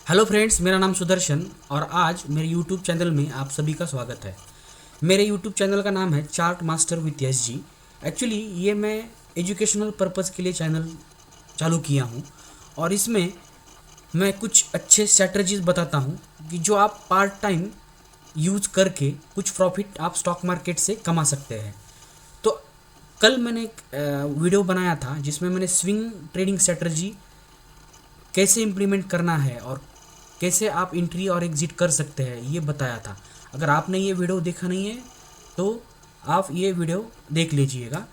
Hello friends, मेरा नाम सुदर्शन और आज मेरे यूट्यूब चैनल में आप सभी का स्वागत है। मेरे यूट्यूब चैनल का नाम है chart master with S G. Actually ये मैं एजुकेशनल पर्पज़ के लिए चैनल चालू किया हूँ और इसमें मैं कुछ अच्छे स्ट्रैटेजीज बताता हूँ कि जो आप पार्ट टाइम यूज़ करके कुछ प्रॉफिट आप स्टॉक मार्केट से कमा सकते हैं। तो कल मैंने एक वीडियो बनाया था जिसमें मैंने स्विंग ट्रेडिंग स्ट्रैटेजी कैसे इम्प्लीमेंट करना है और कैसे आप एंट्री और एग्ज़िट कर सकते हैं ये बताया था। अगर आपने ये वीडियो देखा नहीं है तो आप ये वीडियो देख लीजिएगा।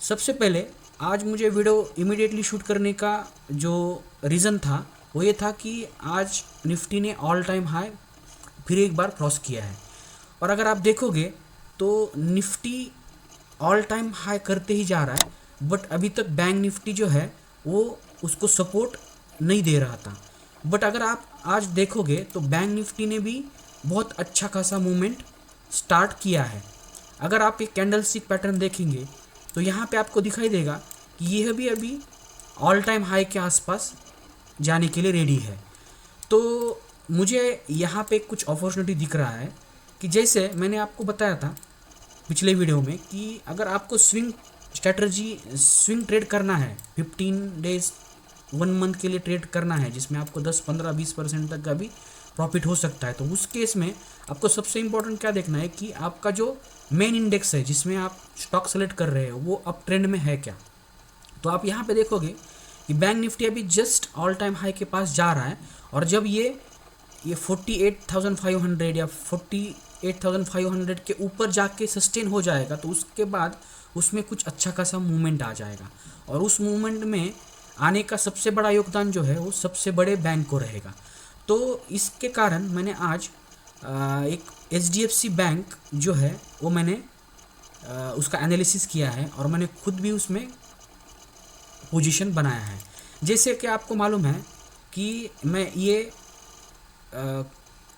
सबसे पहले आज मुझे वीडियो इमीडिएटली शूट करने का जो रीज़न था वो ये था कि आज निफ्टी ने ऑल टाइम हाई फिर एक बार क्रॉस किया है और अगर आप देखोगे तो निफ्टी ऑल टाइम हाई करते ही जा रहा है, बट अभी तक बैंक निफ्टी जो है वो उसको सपोर्ट नहीं दे रहा था। बट अगर आप आज देखोगे तो बैंक निफ्टी ने भी बहुत अच्छा खासा मूवमेंट स्टार्ट किया है। अगर आप एक कैंडल स्टिक पैटर्न देखेंगे तो यहाँ पे आपको दिखाई देगा कि यह भी अभी ऑल टाइम हाई के आसपास जाने के लिए रेडी है। तो मुझे यहाँ पे कुछ अपॉर्चुनिटी दिख रहा है कि जैसे मैंने आपको बताया था पिछले वीडियो में कि अगर आपको स्विंग ट्रेड करना है 15 डेज 1 मंथ के लिए ट्रेड करना है जिसमें आपको 10 15 20% तक का भी प्रॉफिट हो सकता है, तो उस केस में आपको सबसे इम्पोर्टेंट क्या देखना है कि आपका जो मेन इंडेक्स है जिसमें आप स्टॉक सेलेक्ट कर रहे हो वो अप ट्रेंड में है क्या। तो आप यहाँ पे देखोगे कि बैंक निफ्टी अभी जस्ट ऑल टाइम हाई के पास जा रहा है और जब ये 48,500 या 48,500 के ऊपर जाके सस्टेन हो जाएगा तो उसके बाद उसमें कुछ अच्छा खासा मूवमेंट आ जाएगा और उस मूवमेंट में आने का सबसे बड़ा योगदान जो है वो सबसे बड़े बैंक को रहेगा। तो इसके कारण मैंने आज एक HDFC बैंक जो है वो मैंने उसका एनालिसिस किया है और मैंने खुद भी उसमें पोजीशन बनाया है। जैसे कि आपको मालूम है कि मैं ये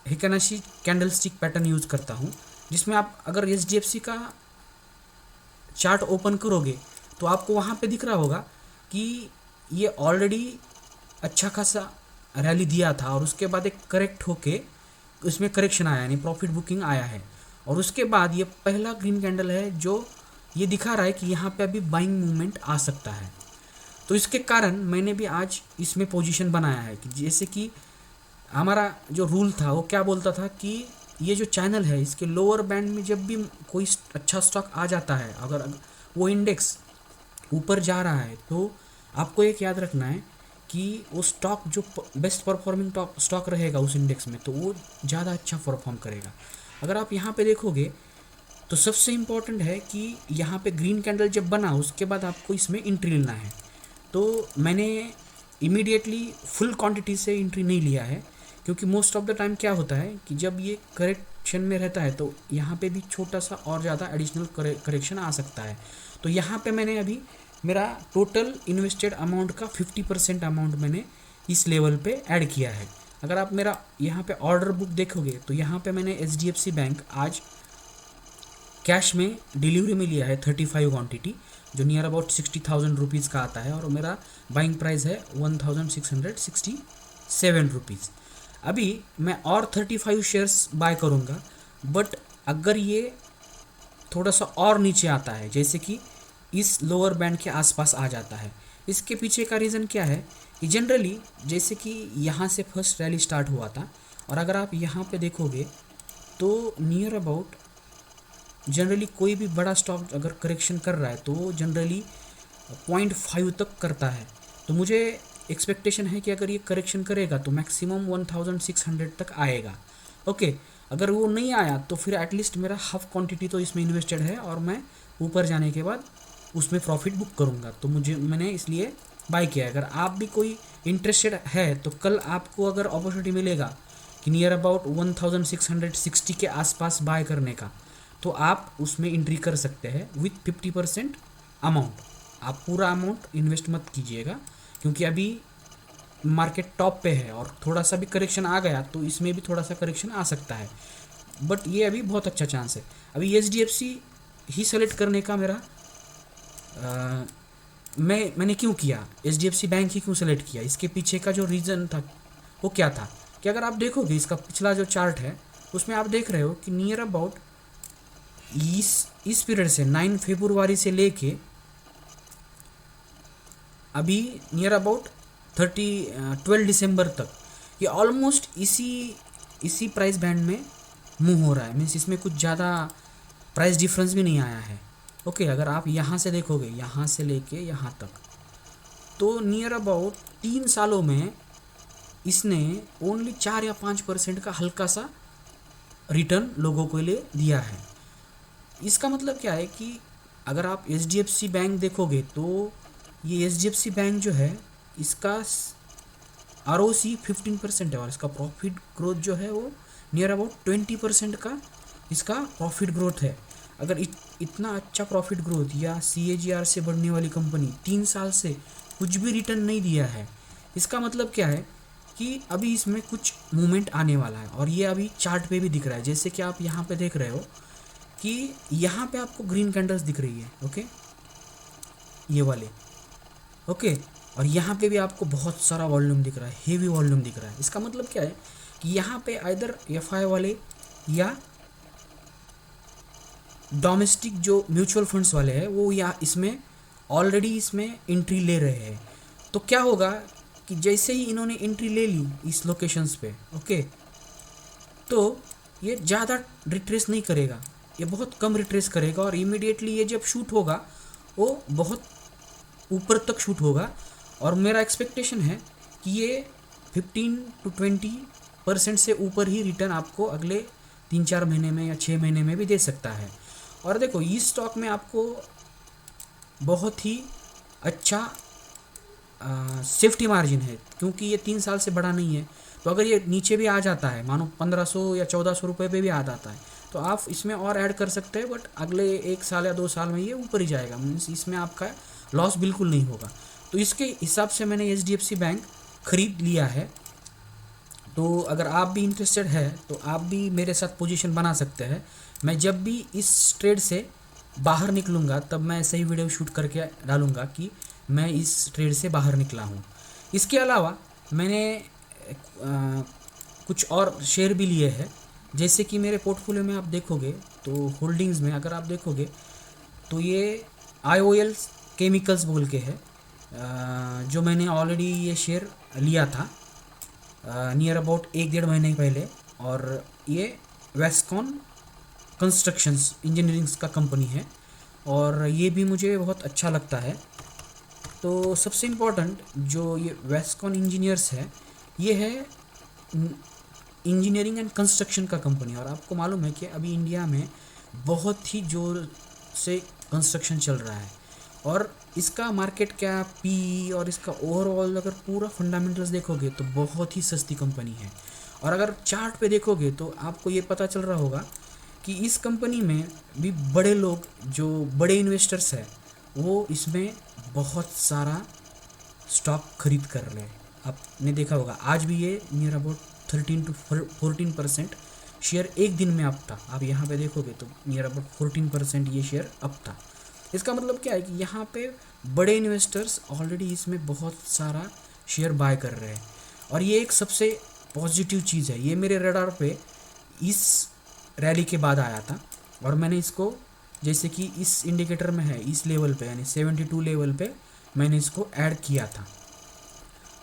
हिकानाशी कैंडल स्टिक पैटर्न यूज़ करता हूँ जिसमें आप अगर HDFC का चार्ट ओपन करोगे तो आपको वहाँ पे दिख रहा होगा कि ये ऑलरेडी अच्छा खासा रैली दिया था और उसके बाद एक करेक्ट होके उसमें करेक्शन आया यानी प्रॉफिट बुकिंग आया है और उसके बाद ये पहला ग्रीन कैंडल है जो ये दिखा रहा है कि यहाँ पे अभी बाइंग मूवमेंट आ सकता है। तो इसके कारण मैंने भी आज इसमें पोजीशन बनाया है कि जैसे कि हमारा जो रूल था वो क्या बोलता था कि ये जो चैनल है इसके लोअर बैंड में जब भी कोई अच्छा स्टॉक आ जाता है, अगर वो इंडेक्स ऊपर जा रहा है तो आपको एक याद रखना है कि वो स्टॉक जो बेस्ट परफॉर्मिंग स्टॉक रहेगा उस इंडेक्स में तो वो ज़्यादा अच्छा परफॉर्म करेगा। अगर आप यहाँ पे देखोगे तो सबसे इम्पॉर्टेंट है कि यहाँ पे ग्रीन कैंडल जब बना उसके बाद आपको इसमें एंट्री लेना है। तो मैंने इमीडिएटली फुल क्वांटिटी से एंट्री नहीं लिया है क्योंकि मोस्ट ऑफ द टाइम क्या होता है कि जब ये करेक्शन में रहता है तो यहाँ पे भी छोटा सा और ज़्यादा एडिशनल करेक्शन आ सकता है। तो यहाँ पे मैंने अभी मेरा टोटल इन्वेस्टेड अमाउंट का 50% अमाउंट मैंने इस लेवल पे ऐड किया है। अगर आप मेरा यहाँ पे ऑर्डर बुक देखोगे तो यहाँ पे मैंने HDFC बैंक आज कैश में डिलीवरी में लिया है 35 क्वांटिटी जो नियर अबाउट 60,000 रुपीज़ का आता है और मेरा बाइंग प्राइस है 1,667 रुपीज़। अभी मैं और 35 शेयर्स बाय करूँगा, बट अगर ये थोड़ा सा और नीचे आता है जैसे कि इस लोअर बैंड के आसपास आ जाता है, इसके पीछे का रीज़न क्या है कि जनरली जैसे कि यहाँ से फर्स्ट रैली स्टार्ट हुआ था और अगर आप यहाँ पे देखोगे तो नियर अबाउट जनरली कोई भी बड़ा स्टॉक अगर करेक्शन कर रहा है तो जनरली 0.5 तक करता है। तो मुझे एक्सपेक्टेशन है कि अगर ये करेक्शन करेगा तो मैक्सिमम 1,600 तक आएगा। ओके, अगर वो नहीं आया तो फिर एटलीस्ट मेरा हाफ क्वांटिटी तो इसमें इन्वेस्टेड है और मैं ऊपर जाने के बाद उसमें प्रॉफिट बुक करूँगा। तो मैंने इसलिए बाय किया। अगर आप भी कोई इंटरेस्टेड है तो कल आपको अगर अपॉर्चुनिटी मिलेगा कि नियर अबाउट 1,660 के आसपास बाय करने का तो आप उसमें एंट्री कर सकते हैं विथ 50% अमाउंट। आप पूरा अमाउंट इन्वेस्ट मत कीजिएगा क्योंकि अभी मार्केट टॉप पे है और थोड़ा सा भी करेक्शन आ गया तो इसमें भी थोड़ा सा करेक्शन आ सकता है, बट ये अभी बहुत अच्छा चांस है। अभी HDFC ही सेलेक्ट करने का मेरा मैंने क्यों किया, HDFC बैंक ही क्यों सेलेक्ट किया, इसके पीछे का जो रीज़न था वो क्या था कि अगर आप देखोगे इसका पिछला जो चार्ट है उसमें आप देख रहे हो कि नियर अबाउट इस पीरियड से 9 फरवरी से लेके अभी नियर अबाउट 12 दिसंबर तक ये ऑलमोस्ट इसी प्राइस बैंड में मूव हो रहा है। मीन्स इसमें कुछ ज़्यादा प्राइस डिफरेंस भी नहीं आया है। ओके, अगर आप यहाँ से देखोगे यहाँ से लेके यहाँ तक तो नियर अबाउट 3 सालों में इसने ओनली 4 या 5% का हल्का सा रिटर्न लोगों को लिए दिया है। इसका मतलब क्या है कि अगर आप HDFC बैंक देखोगे तो ये HDFC बैंक जो है इसका ROC 15% है और इसका प्रॉफिट ग्रोथ जो है वो नियर अबाउट 20% का इसका प्रॉफिट ग्रोथ है। अगर इतना अच्छा प्रॉफिट ग्रोथ या CAGR से बढ़ने वाली कंपनी 3 साल से कुछ भी रिटर्न नहीं दिया है, इसका मतलब क्या है कि अभी इसमें कुछ मूवमेंट आने वाला है। और ये अभी चार्ट पे भी दिख रहा है, जैसे कि आप यहाँ पे देख रहे हो कि यहाँ पे आपको ग्रीन कैंडल्स दिख रही है। ओके, ये वाले। ओके, और यहाँ पे भी आपको बहुत सारा वॉल्यूम दिख रहा है, हेवी वॉल्यूम दिख रहा है। इसका मतलब क्या है कि यहाँ पे आइदर FI वाले या डोमेस्टिक जो म्यूचुअल फंड्स वाले हैं वो या इसमें ऑलरेडी इसमें एंट्री ले रहे हैं। तो क्या होगा कि जैसे ही इन्होंने एंट्री ले ली इस लोकेशंस पे, ओके, तो ये ज़्यादा रिट्रेस नहीं करेगा, ये बहुत कम रिट्रेस करेगा और इमीडिएटली ये जब शूट होगा वो बहुत ऊपर तक शूट होगा। और मेरा एक्सपेक्टेशन है कि ये 15 to 20% से ऊपर ही रिटर्न आपको अगले 3-4 महीने में या 6 महीने में भी दे सकता है। और देखो इस स्टॉक में आपको बहुत ही अच्छा सेफ्टी मार्जिन है क्योंकि ये 3 साल से बड़ा नहीं है। तो अगर ये नीचे भी आ जाता है, मानो 1500 या 1400 रुपये पे भी आ जाता है, तो आप इसमें और ऐड कर सकते हैं, बट अगले 1 साल या 2 साल में ये ऊपर ही जाएगा। मीन्स इसमें आपका लॉस बिल्कुल नहीं होगा। तो इसके हिसाब से मैंने HDFC बैंक ख़रीद लिया है। तो अगर आप भी इंटरेस्टेड है तो आप भी मेरे साथ पोजीशन बना सकते हैं। मैं जब भी इस ट्रेड से बाहर निकलूँगा तब मैं ऐसे ही वीडियो शूट करके डालूँगा कि मैं इस ट्रेड से बाहर निकला हूँ। इसके अलावा मैंने कुछ और शेयर भी लिए हैं, जैसे कि मेरे पोर्टफोलियो में आप देखोगे तो होल्डिंग्स में अगर आप देखोगे तो ये IOL केमिकल्स बोल के है, जो मैंने ऑलरेडी ये शेयर लिया था नियर अबाउट 1-1.5 महीने पहले। और ये वेस्कॉन कंस्ट्रक्शंस इंजीनियरिंग्स का कंपनी है और ये भी मुझे बहुत अच्छा लगता है। तो सबसे इम्पोर्टेंट जो ये वेस्कॉन इंजीनियर्स है, ये है इंजीनियरिंग एंड कंस्ट्रक्शन का कंपनी। और आपको मालूम है कि अभी इंडिया में बहुत ही ज़ोर से कंस्ट्रक्शन चल रहा है और इसका मार्केट कैप, PE और इसका ओवरऑल अगर पूरा फंडामेंटल्स देखोगे तो बहुत ही सस्ती कंपनी है। और अगर चार्ट पे देखोगे तो आपको ये पता चल रहा होगा कि इस कंपनी में भी बड़े लोग जो बड़े इन्वेस्टर्स हैं वो इसमें बहुत सारा स्टॉक खरीद कर रहे हैं। आपने देखा होगा आज भी ये नियर अबाउट 13 to 14% शेयर एक दिन में अप था। आप यहाँ पे देखोगे तो नियर अबाउट 14% ये शेयर अप था। इसका मतलब क्या है कि यहाँ पे बड़े इन्वेस्टर्स ऑलरेडी इसमें बहुत सारा शेयर बाय कर रहे हैं और ये एक सबसे पॉजिटिव चीज़ है। ये मेरे रडार पे इस रैली के बाद आया था और मैंने इसको जैसे कि इस इंडिकेटर में है इस लेवल पे यानी 72 लेवल पे मैंने इसको ऐड किया था।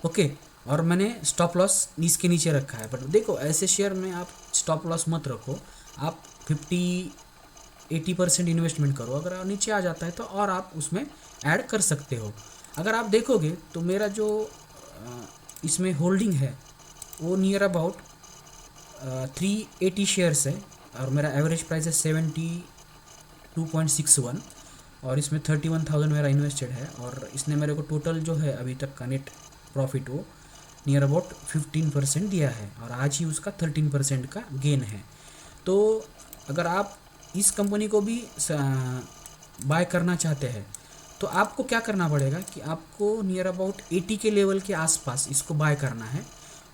ओके, और मैंने स्टॉप लॉस इसके नीचे रखा है। बट देखो ऐसे शेयर में आप स्टॉप लॉस मत रखो, आप 50-80% इन्वेस्टमेंट करो। अगर नीचे आ जाता है तो और आप उसमें ऐड कर सकते हो। अगर आप देखोगे तो मेरा जो इसमें होल्डिंग है वो नियर अबाउट 380 शेयर्स है और मेरा एवरेज प्राइस है 72.61 और इसमें 31,000 मेरा इन्वेस्टेड है और इसने मेरे को टोटल जो है अभी तक का नेट प्रॉफिट वो नियर अबाउट 15% दिया है और आज ही उसका 13% का गेन है। तो अगर आप इस कंपनी को भी बाय करना चाहते हैं तो आपको क्या करना पड़ेगा कि आपको नियर अबाउट 80 के लेवल के आसपास इसको बाय करना है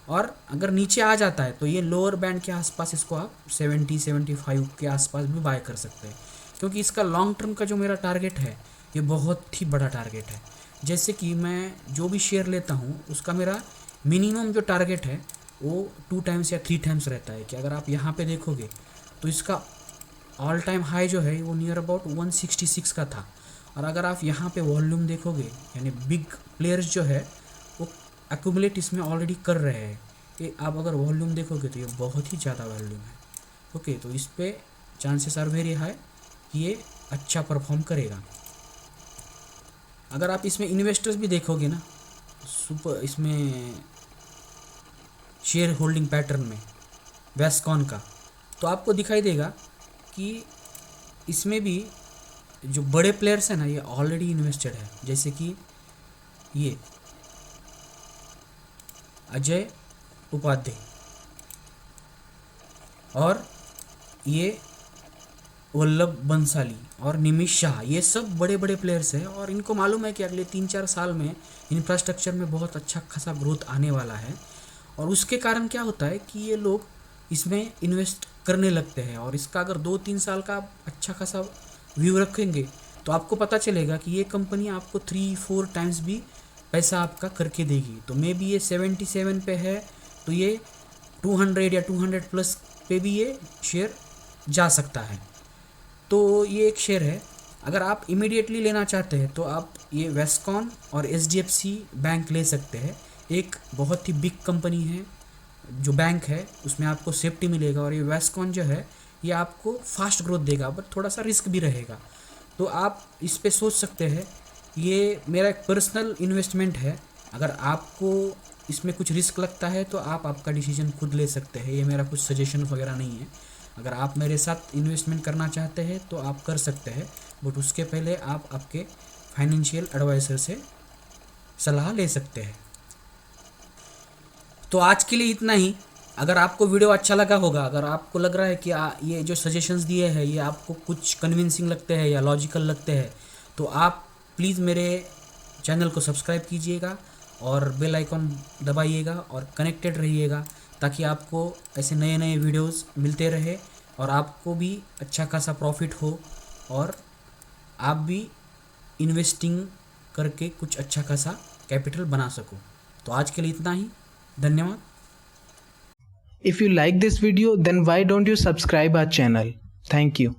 और अगर नीचे आ जाता है तो ये लोअर बैंड के आसपास इसको आप 70-75 के आसपास भी बाय कर सकते हैं, क्योंकि इसका लॉन्ग टर्म का जो मेरा टारगेट है ये बहुत ही बड़ा टारगेट है। जैसे कि मैं जो भी शेयर लेता हूँ उसका मेरा मिनिमम जो टारगेट है वो 2 टाइम्स या 3 टाइम्स रहता है। कि अगर आप यहाँ पे देखोगे तो इसका ऑल टाइम हाई जो है वो नियर अबाउट 166 का था। और अगर आप यहाँ पे वॉल्यूम देखोगे यानी बिग प्लेयर्स जो है वो एक्यूमुलेट इसमें ऑलरेडी कर रहे हैं। ये आप अगर वॉल्यूम देखोगे तो ये बहुत ही ज़्यादा वॉल्यूम है। ओके, तो इस पे चांसेस आर वेरी हाई कि ये अच्छा परफॉर्म करेगा। अगर आप इसमें इन्वेस्टर्स भी देखोगे ना सुपर इसमें शेयर होल्डिंग पैटर्न में वेस्कॉन का, तो आपको दिखाई देगा कि इसमें भी जो बड़े प्लेयर्स हैं ना ये ऑलरेडी इन्वेस्टेड है। जैसे कि ये अजय उपाध्याय और ये वल्लभ बंसाली और निमिष शाह, ये सब बड़े बड़े प्लेयर्स हैं और इनको मालूम है कि अगले 3-4 साल में इंफ्रास्ट्रक्चर में बहुत अच्छा खासा ग्रोथ आने वाला है। और उसके कारण क्या होता है कि ये लोग इसमें इन्वेस्ट करने लगते हैं। और इसका अगर 2-3 साल का आप अच्छा खासा व्यू रखेंगे तो आपको पता चलेगा कि ये कंपनी आपको 3-4 टाइम्स भी पैसा आपका करके देगी। तो मे बी ये 77 पे है तो ये 200 या 200 प्लस पे भी ये शेयर जा सकता है। तो ये एक शेयर है। अगर आप इमीडिएटली लेना चाहते हैं तो आप ये वेस्कॉन और एचडीएफसी बैंक ले सकते हैं। एक बहुत ही बिग कंपनी है जो बैंक है, उसमें आपको सेफ्टी मिलेगा। और ये वेस्कॉन जो है ये आपको फास्ट ग्रोथ देगा बट थोड़ा सा रिस्क भी रहेगा। तो आप इस पे सोच सकते हैं। ये मेरा एक पर्सनल इन्वेस्टमेंट है। अगर आपको इसमें कुछ रिस्क लगता है तो आप आपका डिसीजन खुद ले सकते हैं। ये मेरा कुछ सजेशन वगैरह नहीं है। अगर आप मेरे साथ इन्वेस्टमेंट करना चाहते हैं तो आप कर सकते हैं, बट उसके पहले आप आपके फाइनेंशियल एडवाइज़र से सलाह ले सकते हैं। तो आज के लिए इतना ही। अगर आपको वीडियो अच्छा लगा होगा, अगर आपको लग रहा है कि ये जो सजेशंस दिए हैं ये आपको कुछ कन्विंसिंग लगते हैं या लॉजिकल लगते हैं, तो आप प्लीज़ मेरे चैनल को सब्सक्राइब कीजिएगा और बेल आइकॉन दबाइएगा और कनेक्टेड रहिएगा ताकि आपको ऐसे नए नए वीडियोस मिलते रहे और आपको भी अच्छा खासा प्रॉफिट हो और आप भी इन्वेस्टिंग करके कुछ अच्छा खासा कैपिटल बना सको। तो आज के लिए इतना ही। धन्यवाद। If you like this video, then why don't you subscribe our channel? Thank you.